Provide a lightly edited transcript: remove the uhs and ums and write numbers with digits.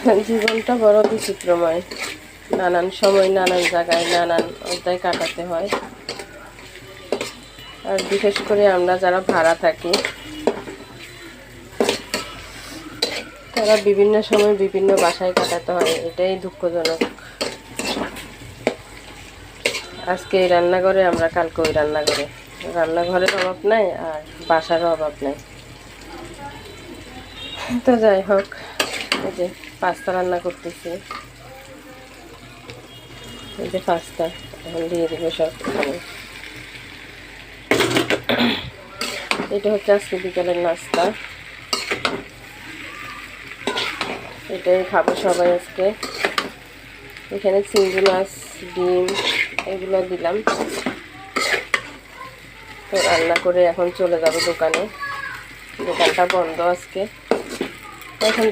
জীবনটা বড় বিচিত্রময়, নানান সময় নানান জায়গায় নানান অধ্যায় কাটাতে হয়। আর বিশেষ করে আমরা যারা ভাড়া থাকি তারা বিভিন্ন সময় বিভিন্ন বাসায় কাটাতে হয়, এটাই দুঃখজনক। আজকে এই রান্নাঘরে, আমরা কালকে ওই রান্নাঘরে। রান্নাঘরের অভাব নাই আর বাসারও অভাব নাই। তো যাই হোক, এই যে পাস্তা রান্না করতেছি। এই যে পাস্তা এখন দিয়ে দেবো সব এখানে। এটা হচ্ছে আজকে বিকালের নাস্তা, এটাই খাবো সবাই আজকে। এখানে চিংড়ি মাছ, ডিম এগুলো দিলাম। তো রান্না করে এখন চলে যাব দোকানে, দোকানটা বন্ধ আজকে। এখন